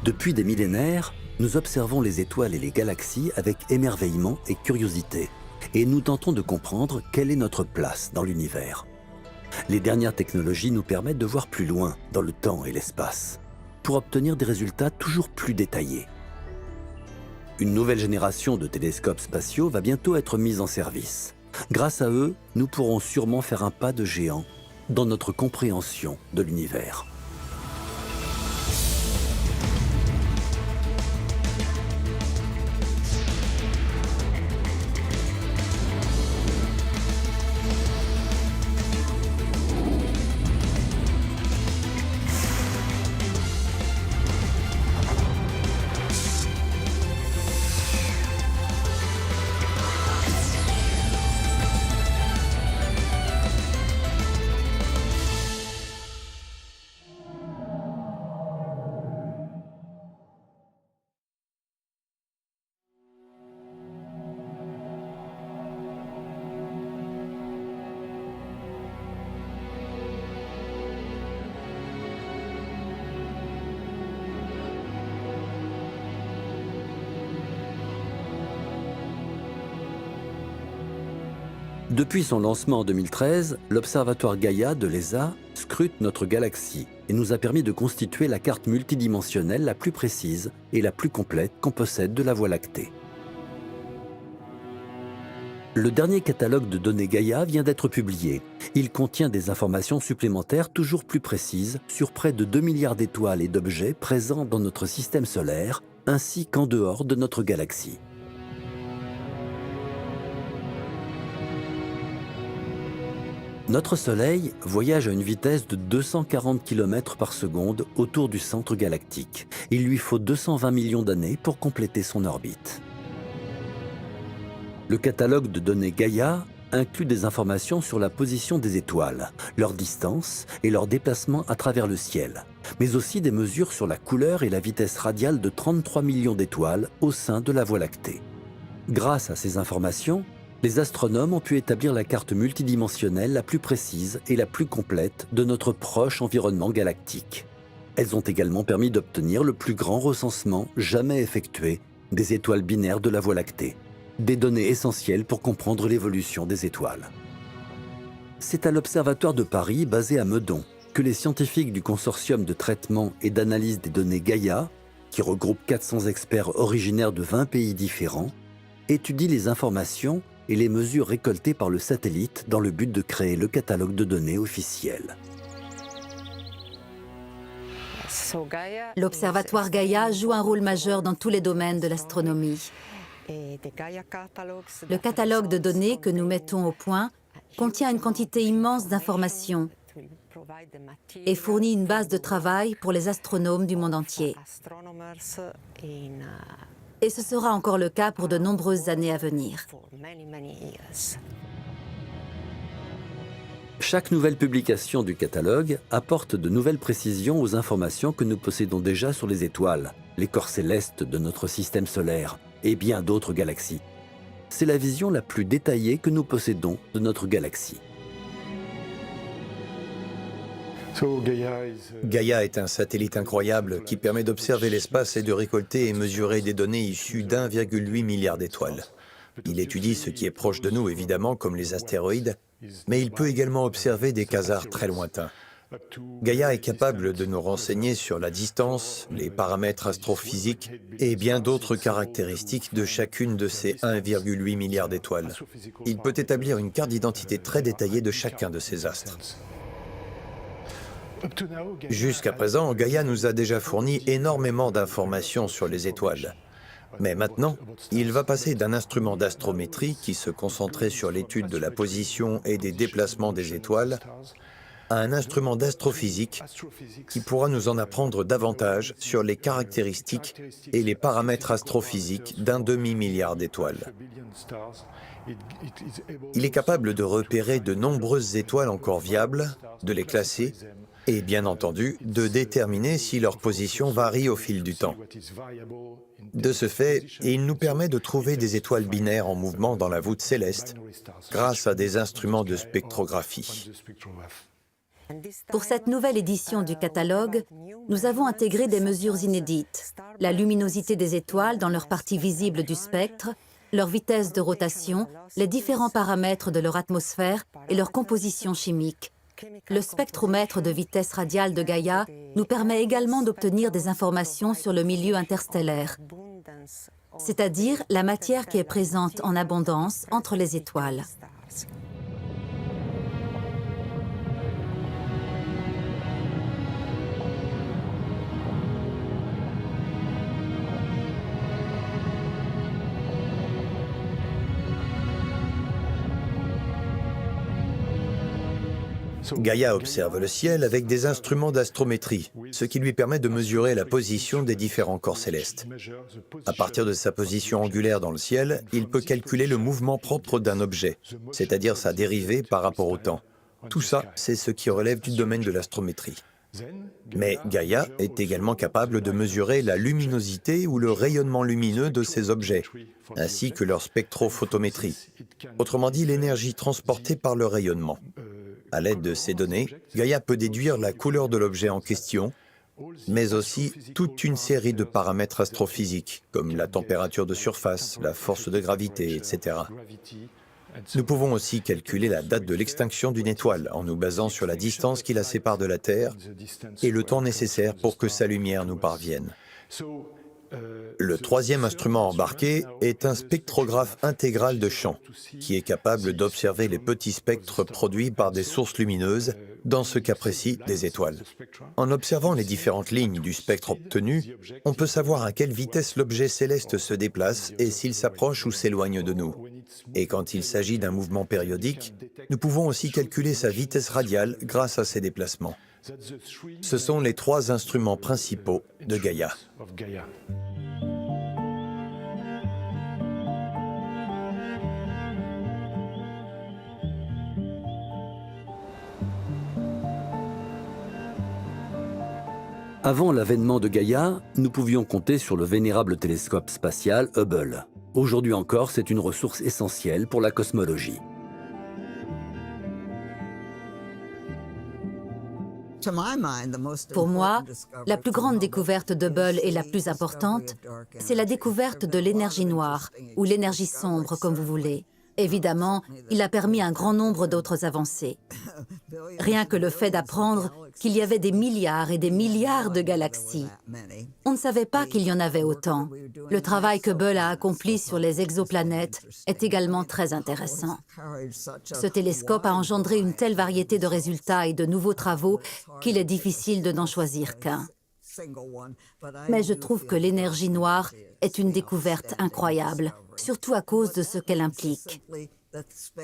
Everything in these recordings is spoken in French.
Depuis des millénaires, nous observons les étoiles et les galaxies avec émerveillement et curiosité, et nous tentons de comprendre quelle est notre place dans l'univers. Les dernières technologies nous permettent de voir plus loin dans le temps et l'espace, pour obtenir des résultats toujours plus détaillés. Une nouvelle génération de télescopes spatiaux va bientôt être mise en service. Grâce à eux, nous pourrons sûrement faire un pas de géant dans notre compréhension de l'univers. Depuis son lancement en 2013, l'observatoire Gaïa de l'ESA scrute notre galaxie et nous a permis de constituer la carte multidimensionnelle la plus précise et la plus complète qu'on possède de la Voie lactée. Le dernier catalogue de données Gaïa vient d'être publié. Il contient des informations supplémentaires toujours plus précises sur près de 2 milliards d'étoiles et d'objets présents dans notre système solaire, ainsi qu'en dehors de notre galaxie. Notre Soleil voyage à une vitesse de 240 km par seconde autour du centre galactique. Il lui faut 220 millions d'années pour compléter son orbite. Le catalogue de données Gaïa inclut des informations sur la position des étoiles, leur distance et leur déplacement à travers le ciel, mais aussi des mesures sur la couleur et la vitesse radiale de 33 millions d'étoiles au sein de la Voie lactée. Grâce à ces informations, les astronomes ont pu établir la carte multidimensionnelle la plus précise et la plus complète de notre proche environnement galactique. Elles ont également permis d'obtenir le plus grand recensement jamais effectué des étoiles binaires de la Voie lactée, des données essentielles pour comprendre l'évolution des étoiles. C'est à l'Observatoire de Paris, basé à Meudon, que les scientifiques du consortium de traitement et d'analyse des données Gaïa, qui regroupe 400 experts originaires de 20 pays différents, étudient les informations et les mesures récoltées par le satellite dans le but de créer le catalogue de données officiel. L'Observatoire Gaïa joue un rôle majeur dans tous les domaines de l'astronomie. Le catalogue de données que nous mettons au point contient une quantité immense d'informations et fournit une base de travail pour les astronomes du monde entier. Et ce sera encore le cas pour de nombreuses années à venir. Chaque nouvelle publication du catalogue apporte de nouvelles précisions aux informations que nous possédons déjà sur les étoiles, les corps célestes de notre système solaire et bien d'autres galaxies. C'est la vision la plus détaillée que nous possédons de notre galaxie. Gaïa est un satellite incroyable qui permet d'observer l'espace et de récolter et mesurer des données issues d'1,8 milliard d'étoiles. Il étudie ce qui est proche de nous, évidemment, comme les astéroïdes, mais il peut également observer des quasars très lointains. Gaïa est capable de nous renseigner sur la distance, les paramètres astrophysiques et bien d'autres caractéristiques de chacune de ces 1,8 milliard d'étoiles. Il peut établir une carte d'identité très détaillée de chacun de ces astres. Jusqu'à présent, Gaïa nous a déjà fourni énormément d'informations sur les étoiles. Mais maintenant, il va passer d'un instrument d'astrométrie qui se concentrait sur l'étude de la position et des déplacements des étoiles à un instrument d'astrophysique qui pourra nous en apprendre davantage sur les caractéristiques et les paramètres astrophysiques d'un demi-milliard d'étoiles. Il est capable de repérer de nombreuses étoiles encore viables, de les classer et, bien entendu, de déterminer si leur position varie au fil du temps. De ce fait, il nous permet de trouver des étoiles binaires en mouvement dans la voûte céleste grâce à des instruments de spectrographie. Pour cette nouvelle édition du catalogue, nous avons intégré des mesures inédites. La luminosité des étoiles dans leur partie visible du spectre, leur vitesse de rotation, les différents paramètres de leur atmosphère et leur composition chimique. Le spectromètre de vitesse radiale de Gaïa nous permet également d'obtenir des informations sur le milieu interstellaire, c'est-à-dire la matière qui est présente en abondance entre les étoiles. Gaïa observe le ciel avec des instruments d'astrométrie, ce qui lui permet de mesurer la position des différents corps célestes. À partir de sa position angulaire dans le ciel, il peut calculer le mouvement propre d'un objet, c'est-à-dire sa dérivée par rapport au temps. Tout ça, c'est ce qui relève du domaine de l'astrométrie. Mais Gaïa est également capable de mesurer la luminosité ou le rayonnement lumineux de ces objets, ainsi que leur spectrophotométrie, autrement dit l'énergie transportée par le rayonnement. À l'aide de ces données, Gaïa peut déduire la couleur de l'objet en question, mais aussi toute une série de paramètres astrophysiques, comme la température de surface, la force de gravité, etc. Nous pouvons aussi calculer la date de l'extinction d'une étoile en nous basant sur la distance qui la sépare de la Terre et le temps nécessaire pour que sa lumière nous parvienne. Le troisième instrument embarqué est un spectrographe intégral de champ, qui est capable d'observer les petits spectres produits par des sources lumineuses, dans ce cas précis des étoiles. En observant les différentes lignes du spectre obtenu, on peut savoir à quelle vitesse l'objet céleste se déplace et s'il s'approche ou s'éloigne de nous. Et quand il s'agit d'un mouvement périodique, nous pouvons aussi calculer sa vitesse radiale grâce à ces déplacements. Ce sont les trois instruments principaux de Gaïa. Avant l'avènement de Gaïa, nous pouvions compter sur le vénérable télescope spatial Hubble. Aujourd'hui encore, c'est une ressource essentielle pour la cosmologie. Pour moi, la plus grande découverte d'Hubble et la plus importante, c'est la découverte de l'énergie noire, ou l'énergie sombre, comme vous voulez. Évidemment, il a permis un grand nombre d'autres avancées. Rien que le fait d'apprendre qu'il y avait des milliards et des milliards de galaxies. On ne savait pas qu'il y en avait autant. Le travail que Hubble a accompli sur les exoplanètes est également très intéressant. Ce télescope a engendré une telle variété de résultats et de nouveaux travaux qu'il est difficile de n'en choisir qu'un. Mais je trouve que l'énergie noire est une découverte incroyable, surtout à cause de ce qu'elle implique.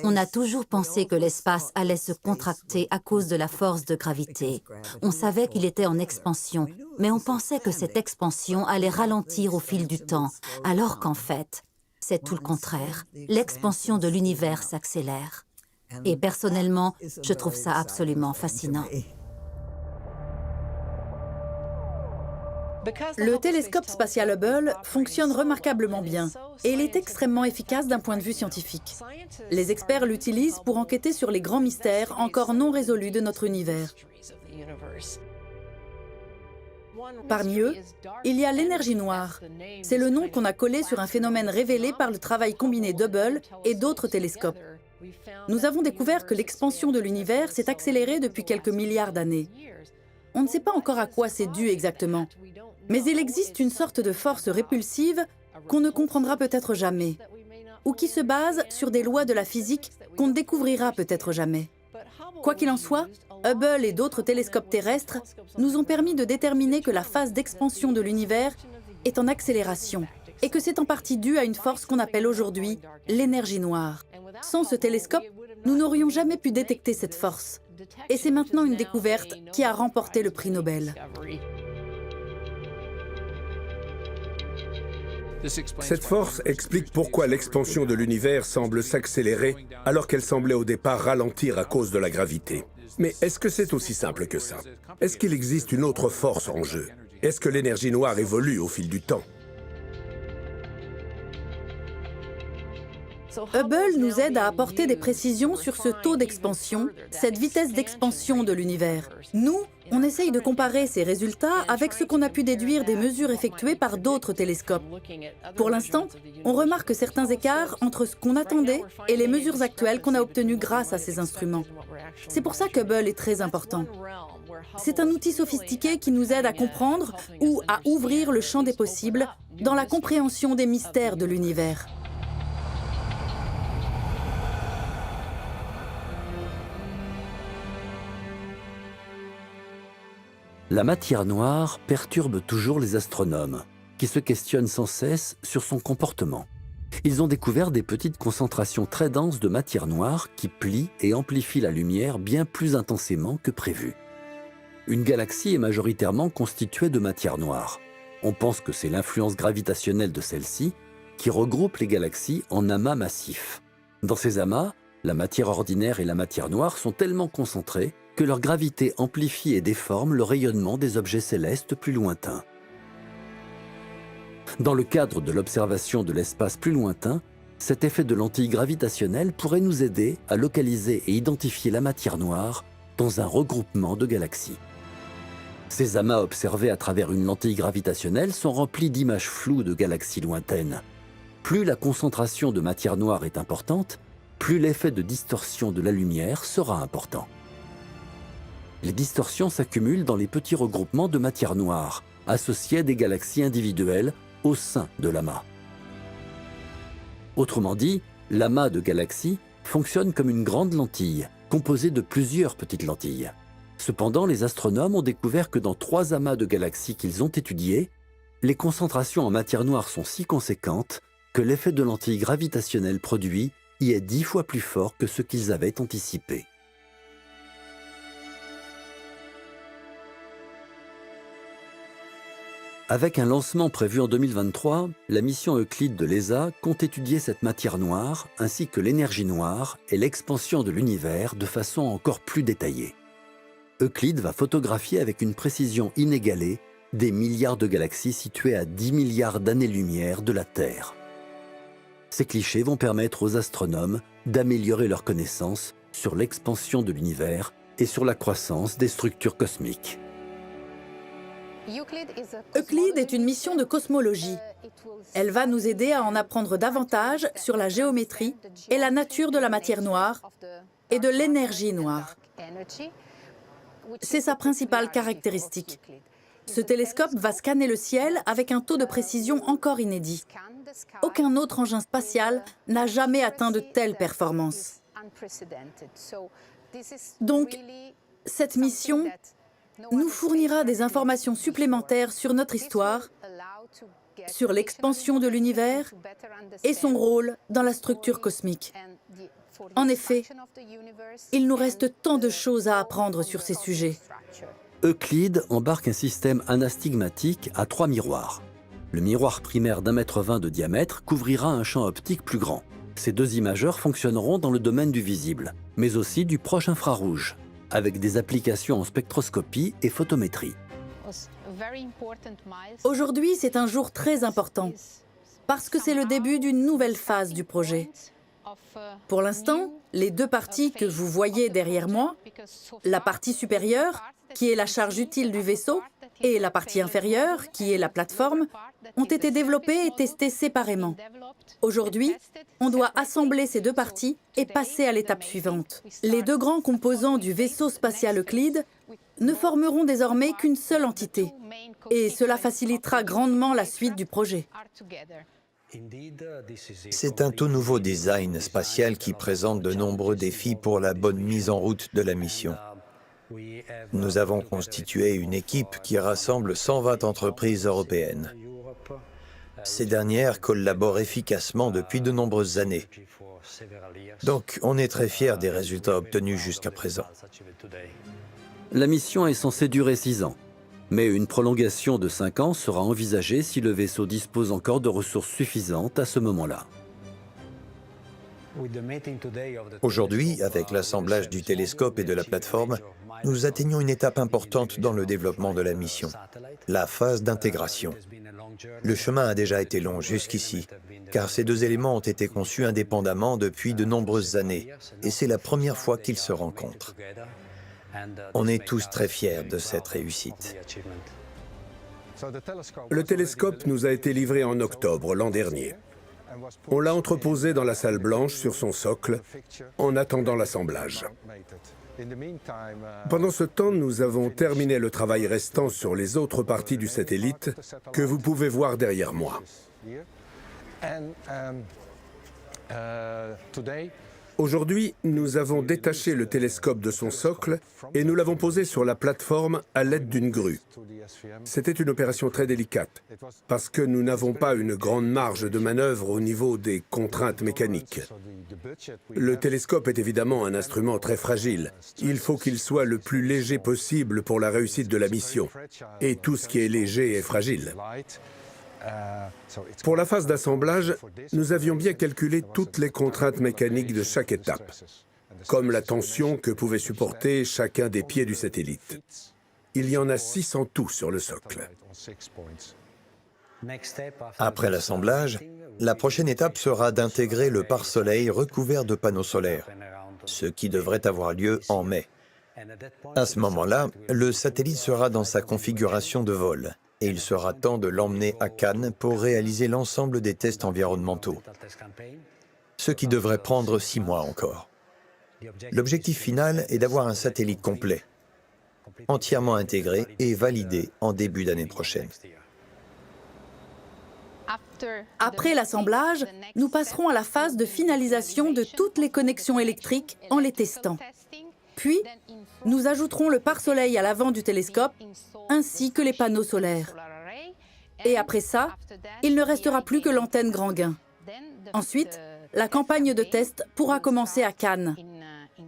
On a toujours pensé que l'espace allait se contracter à cause de la force de gravité. On savait qu'il était en expansion, mais on pensait que cette expansion allait ralentir au fil du temps, alors qu'en fait, c'est tout le contraire. L'expansion de l'univers s'accélère. Et personnellement, je trouve ça absolument fascinant. Le télescope spatial Hubble fonctionne remarquablement bien et il est extrêmement efficace d'un point de vue scientifique. Les experts l'utilisent pour enquêter sur les grands mystères encore non résolus de notre univers. Parmi eux, il y a l'énergie noire. C'est le nom qu'on a collé sur un phénomène révélé par le travail combiné d'Hubble et d'autres télescopes. Nous avons découvert que l'expansion de l'univers s'est accélérée depuis quelques milliards d'années. On ne sait pas encore à quoi c'est dû exactement, mais il existe une sorte de force répulsive qu'on ne comprendra peut-être jamais, ou qui se base sur des lois de la physique qu'on ne découvrira peut-être jamais. Quoi qu'il en soit, Hubble et d'autres télescopes terrestres nous ont permis de déterminer que la phase d'expansion de l'univers est en accélération et que c'est en partie dû à une force qu'on appelle aujourd'hui l'énergie noire. Sans ce télescope, nous n'aurions jamais pu détecter cette force. Et c'est maintenant une découverte qui a remporté le prix Nobel. Cette force explique pourquoi l'expansion de l'univers semble s'accélérer alors qu'elle semblait au départ ralentir à cause de la gravité. Mais est-ce que c'est aussi simple que ça? Est-ce qu'il existe une autre force en jeu? Est-ce que l'énergie noire évolue au fil du temps? Hubble nous aide à apporter des précisions sur ce taux d'expansion, cette vitesse d'expansion de l'univers. Nous, on essaye de comparer ces résultats avec ce qu'on a pu déduire des mesures effectuées par d'autres télescopes. Pour l'instant, on remarque certains écarts entre ce qu'on attendait et les mesures actuelles qu'on a obtenues grâce à ces instruments. C'est pour ça qu'Hubble est très important. C'est un outil sophistiqué qui nous aide à comprendre ou à ouvrir le champ des possibles dans la compréhension des mystères de l'univers. La matière noire perturbe toujours les astronomes, qui se questionnent sans cesse sur son comportement. Ils ont découvert des petites concentrations très denses de matière noire qui plient et amplifient la lumière bien plus intensément que prévu. Une galaxie est majoritairement constituée de matière noire. On pense que c'est l'influence gravitationnelle de celle-ci qui regroupe les galaxies en amas massifs. Dans ces amas, la matière ordinaire et la matière noire sont tellement concentrées que leur gravité amplifie et déforme le rayonnement des objets célestes plus lointains. Dans le cadre de l'observation de l'espace plus lointain, cet effet de lentille gravitationnelle pourrait nous aider à localiser et identifier la matière noire dans un regroupement de galaxies. Ces amas observés à travers une lentille gravitationnelle sont remplis d'images floues de galaxies lointaines. Plus la concentration de matière noire est importante, plus l'effet de distorsion de la lumière sera important. Les distorsions s'accumulent dans les petits regroupements de matière noire, associés à des galaxies individuelles au sein de l'amas. Autrement dit, l'amas de galaxies fonctionne comme une grande lentille, composée de plusieurs petites lentilles. Cependant, les astronomes ont découvert que dans 3 amas de galaxies qu'ils ont étudiés, les concentrations en matière noire sont si conséquentes que l'effet de lentille gravitationnelle produit y est 10 fois plus fort que ce qu'ils avaient anticipé. Avec un lancement prévu en 2023, la mission Euclide de l'ESA compte étudier cette matière noire ainsi que l'énergie noire et l'expansion de l'univers de façon encore plus détaillée. Euclide va photographier avec une précision inégalée des milliards de galaxies situées à 10 milliards d'années-lumière de la Terre. Ces clichés vont permettre aux astronomes d'améliorer leurs connaissances sur l'expansion de l'univers et sur la croissance des structures cosmiques. Euclide est une mission de cosmologie. Elle va nous aider à en apprendre davantage sur la géométrie et la nature de la matière noire et de l'énergie noire. C'est sa principale caractéristique. Ce télescope va scanner le ciel avec un taux de précision encore inédit. Aucun autre engin spatial n'a jamais atteint de telles performances. Donc, cette mission nous fournira des informations supplémentaires sur notre histoire, sur l'expansion de l'univers et son rôle dans la structure cosmique. En effet, il nous reste tant de choses à apprendre sur ces sujets. Euclide embarque un système anastigmatique à 3 miroirs. Le miroir primaire d'1,20 m de diamètre couvrira un champ optique plus grand. Ces 2 imageurs fonctionneront dans le domaine du visible, mais aussi du proche infrarouge, avec des applications en spectroscopie et photométrie. Aujourd'hui, c'est un jour très important, parce que c'est le début d'une nouvelle phase du projet. Pour l'instant, les 2 parties que vous voyez derrière moi, la partie supérieure, qui est la charge utile du vaisseau, et la partie inférieure, qui est la plateforme, ont été développées et testées séparément. Aujourd'hui, on doit assembler ces 2 parties et passer à l'étape suivante. Les 2 grands composants du vaisseau spatial Euclide ne formeront désormais qu'une seule entité, et cela facilitera grandement la suite du projet. C'est un tout nouveau design spatial qui présente de nombreux défis pour la bonne mise en route de la mission. Nous avons constitué une équipe qui rassemble 120 entreprises européennes. Ces dernières collaborent efficacement depuis de nombreuses années. Donc, on est très fiers des résultats obtenus jusqu'à présent. La mission est censée durer 6 ans, mais une prolongation de 5 ans sera envisagée si le vaisseau dispose encore de ressources suffisantes à ce moment-là. Aujourd'hui, avec l'assemblage du télescope et de la plateforme, nous atteignons une étape importante dans le développement de la mission, la phase d'intégration. Le chemin a déjà été long jusqu'ici, car ces deux éléments ont été conçus indépendamment depuis de nombreuses années, et c'est la première fois qu'ils se rencontrent. On est tous très fiers de cette réussite. Le télescope nous a été livré en octobre l'an dernier. On l'a entreposé dans la salle blanche sur son socle, en attendant l'assemblage. Pendant ce temps, nous avons terminé le travail restant sur les autres parties du satellite que vous pouvez voir derrière moi. Aujourd'hui, nous avons détaché le télescope de son socle et nous l'avons posé sur la plateforme à l'aide d'une grue. C'était une opération très délicate parce que nous n'avons pas une grande marge de manœuvre au niveau des contraintes mécaniques. Le télescope est évidemment un instrument très fragile. Il faut qu'il soit le plus léger possible pour la réussite de la mission. Et tout ce qui est léger est fragile. Pour la phase d'assemblage, nous avions bien calculé toutes les contraintes mécaniques de chaque étape, comme la tension que pouvait supporter chacun des pieds du satellite. Il y en a 6 en tout sur le socle. Après l'assemblage, la prochaine étape sera d'intégrer le pare-soleil recouvert de panneaux solaires, ce qui devrait avoir lieu en mai. À ce moment-là, le satellite sera dans sa configuration de vol. Et il sera temps de l'emmener à Cannes pour réaliser l'ensemble des tests environnementaux, ce qui devrait prendre 6 mois encore. L'objectif final est d'avoir un satellite complet, entièrement intégré et validé en début d'année prochaine. Après l'assemblage, nous passerons à la phase de finalisation de toutes les connexions électriques en les testant. Puis, nous ajouterons le pare-soleil à l'avant du télescope, ainsi que les panneaux solaires. Et après ça, il ne restera plus que l'antenne grand gain. Ensuite, la campagne de test pourra commencer à Cannes.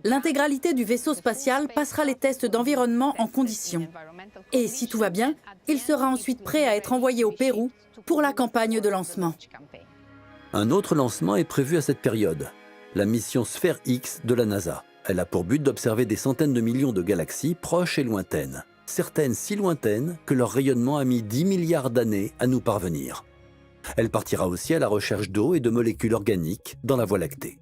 L'intégralité du vaisseau spatial passera les tests d'environnement en conditions. Et si tout va bien, il sera ensuite prêt à être envoyé au Pérou pour la campagne de lancement. Un autre lancement est prévu à cette période, la mission Sphère X de la NASA. Elle a pour but d'observer des centaines de millions de galaxies proches et lointaines, certaines si lointaines que leur rayonnement a mis 10 milliards d'années à nous parvenir. Elle partira aussi à la recherche d'eau et de molécules organiques dans la Voie lactée.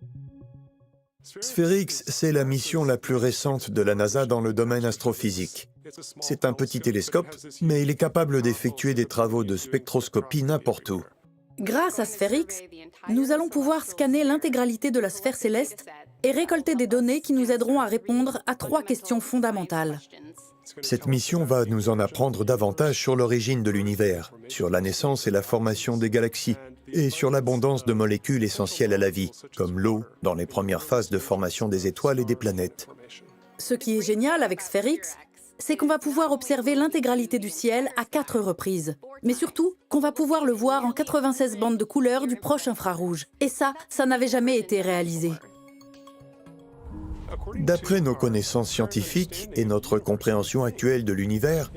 SphereX, c'est la mission la plus récente de la NASA dans le domaine astrophysique. C'est un petit télescope, mais il est capable d'effectuer des travaux de spectroscopie n'importe où. Grâce à SphereX, nous allons pouvoir scanner l'intégralité de la sphère céleste et récolter des données qui nous aideront à répondre à 3 questions fondamentales. Cette mission va nous en apprendre davantage sur l'origine de l'univers, sur la naissance et la formation des galaxies, et sur l'abondance de molécules essentielles à la vie, comme l'eau, dans les premières phases de formation des étoiles et des planètes. Ce qui est génial avec SphereX, c'est qu'on va pouvoir observer l'intégralité du ciel à 4 reprises. Mais surtout, qu'on va pouvoir le voir en 96 bandes de couleurs du proche infrarouge. Et ça n'avait jamais été réalisé. D'après nos connaissances scientifiques et notre compréhension actuelle de l'univers,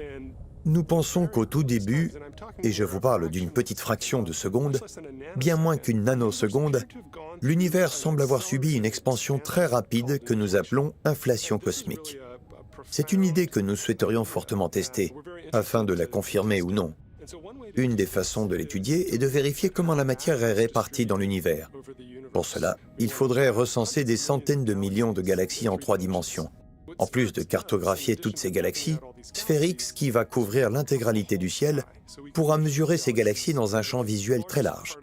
nous pensons qu'au tout début, et je vous parle d'une petite fraction de seconde, bien moins qu'une nanoseconde, l'univers semble avoir subi une expansion très rapide que nous appelons inflation cosmique. C'est une idée que nous souhaiterions fortement tester, afin de la confirmer ou non. Une des façons de l'étudier est de vérifier comment la matière est répartie dans l'univers. Pour cela, il faudrait recenser des centaines de millions de galaxies en 3 dimensions. En plus de cartographier toutes ces galaxies, SphereX, qui va couvrir l'intégralité du ciel, pourra mesurer ces galaxies dans un champ visuel très large.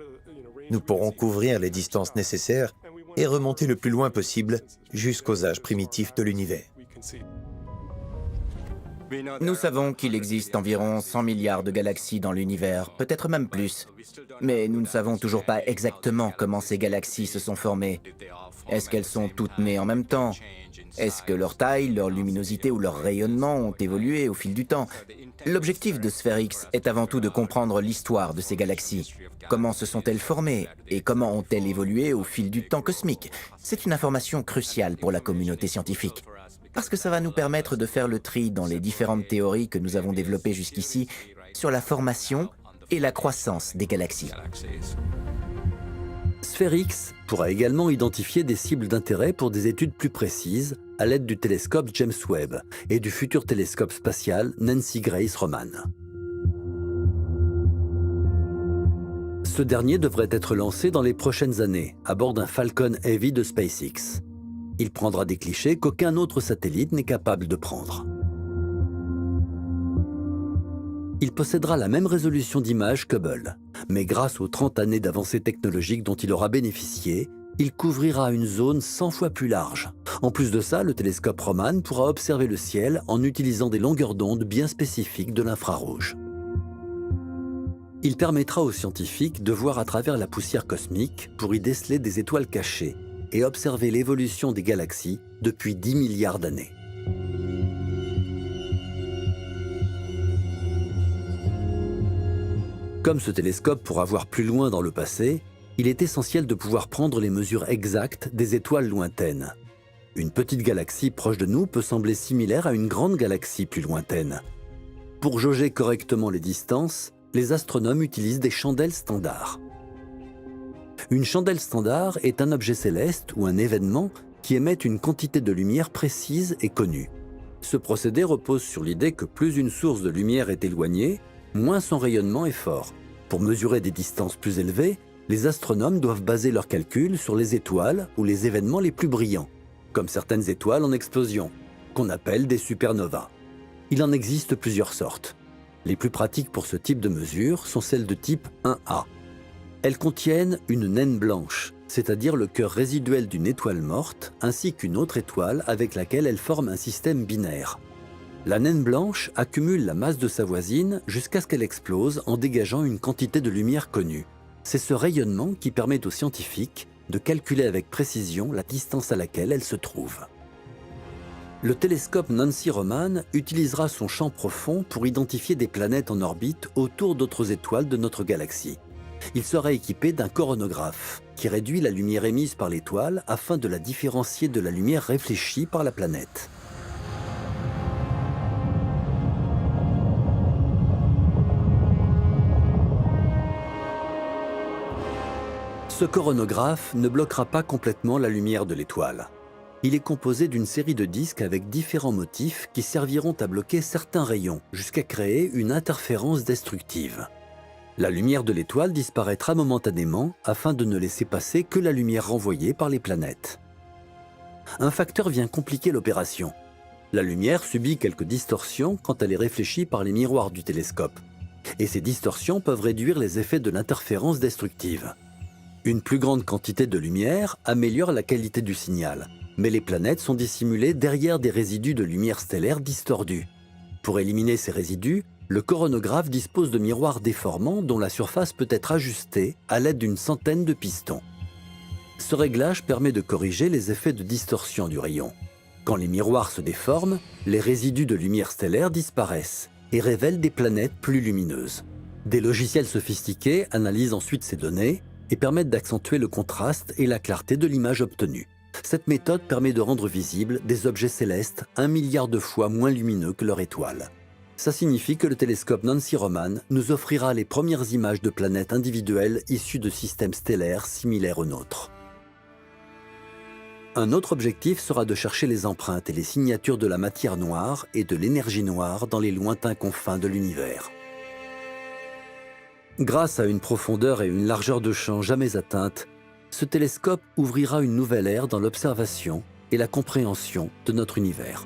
Nous pourrons couvrir les distances nécessaires et remonter le plus loin possible jusqu'aux âges primitifs de l'univers. Nous savons qu'il existe environ 100 milliards de galaxies dans l'univers, peut-être même plus. Mais nous ne savons toujours pas exactement comment ces galaxies se sont formées. Est-ce qu'elles sont toutes nées en même temps? Est-ce que leur taille, leur luminosité ou leur rayonnement ont évolué au fil du temps? L'objectif de SphereX est avant tout de comprendre l'histoire de ces galaxies. Comment se sont-elles formées et comment ont-elles évolué au fil du temps cosmique? C'est une information cruciale pour la communauté scientifique. Parce que ça va nous permettre de faire le tri dans les différentes théories que nous avons développées jusqu'ici sur la formation et la croissance des galaxies. SpherX pourra également identifier des cibles d'intérêt pour des études plus précises à l'aide du télescope James Webb et du futur télescope spatial Nancy Grace Roman. Ce dernier devrait être lancé dans les prochaines années à bord d'un Falcon Heavy de SpaceX. Il prendra des clichés qu'aucun autre satellite n'est capable de prendre. Il possédera la même résolution d'image que Hubble, mais grâce aux 30 années d'avancées technologiques dont il aura bénéficié, il couvrira une zone 100 fois plus large. En plus de ça, le télescope Roman pourra observer le ciel en utilisant des longueurs d'onde bien spécifiques de l'infrarouge. Il permettra aux scientifiques de voir à travers la poussière cosmique pour y déceler des étoiles cachées et observer l'évolution des galaxies depuis 10 milliards d'années. Comme ce télescope pourra voir plus loin dans le passé, il est essentiel de pouvoir prendre les mesures exactes des étoiles lointaines. Une petite galaxie proche de nous peut sembler similaire à une grande galaxie plus lointaine. Pour jauger correctement les distances, les astronomes utilisent des chandelles standards. Une chandelle standard est un objet céleste ou un événement qui émet une quantité de lumière précise et connue. Ce procédé repose sur l'idée que plus une source de lumière est éloignée, moins son rayonnement est fort. Pour mesurer des distances plus élevées, les astronomes doivent baser leurs calculs sur les étoiles ou les événements les plus brillants, comme certaines étoiles en explosion, qu'on appelle des supernovas. Il en existe plusieurs sortes. Les plus pratiques pour ce type de mesure sont celles de type 1A. Elles contiennent une naine blanche, c'est-à-dire le cœur résiduel d'une étoile morte, ainsi qu'une autre étoile avec laquelle elle forme un système binaire. La naine blanche accumule la masse de sa voisine jusqu'à ce qu'elle explose en dégageant une quantité de lumière connue. C'est ce rayonnement qui permet aux scientifiques de calculer avec précision la distance à laquelle elle se trouve. Le télescope Nancy Roman utilisera son champ profond pour identifier des planètes en orbite autour d'autres étoiles de notre galaxie. Il sera équipé d'un coronographe qui réduit la lumière émise par l'étoile afin de la différencier de la lumière réfléchie par la planète. Ce coronographe ne bloquera pas complètement la lumière de l'étoile. Il est composé d'une série de disques avec différents motifs qui serviront à bloquer certains rayons jusqu'à créer une interférence destructive. La lumière de l'étoile disparaîtra momentanément afin de ne laisser passer que la lumière renvoyée par les planètes. Un facteur vient compliquer l'opération. La lumière subit quelques distorsions quand elle est réfléchie par les miroirs du télescope. Et ces distorsions peuvent réduire les effets de l'interférence destructive. Une plus grande quantité de lumière améliore la qualité du signal, mais les planètes sont dissimulées derrière des résidus de lumière stellaire distordus. Pour éliminer ces résidus, le coronographe dispose de miroirs déformants dont la surface peut être ajustée à l'aide d'une centaine de pistons. Ce réglage permet de corriger les effets de distorsion du rayon. Quand les miroirs se déforment, les résidus de lumière stellaire disparaissent et révèlent des planètes plus lumineuses. Des logiciels sophistiqués analysent ensuite ces données et permettent d'accentuer le contraste et la clarté de l'image obtenue. Cette méthode permet de rendre visibles des objets célestes 1 milliard de fois moins lumineux que leur étoile. Ça signifie que le télescope Nancy Roman nous offrira les premières images de planètes individuelles issues de systèmes stellaires similaires aux nôtres. Un autre objectif sera de chercher les empreintes et les signatures de la matière noire et de l'énergie noire dans les lointains confins de l'univers. Grâce à une profondeur et une largeur de champ jamais atteintes, ce télescope ouvrira une nouvelle ère dans l'observation et la compréhension de notre univers.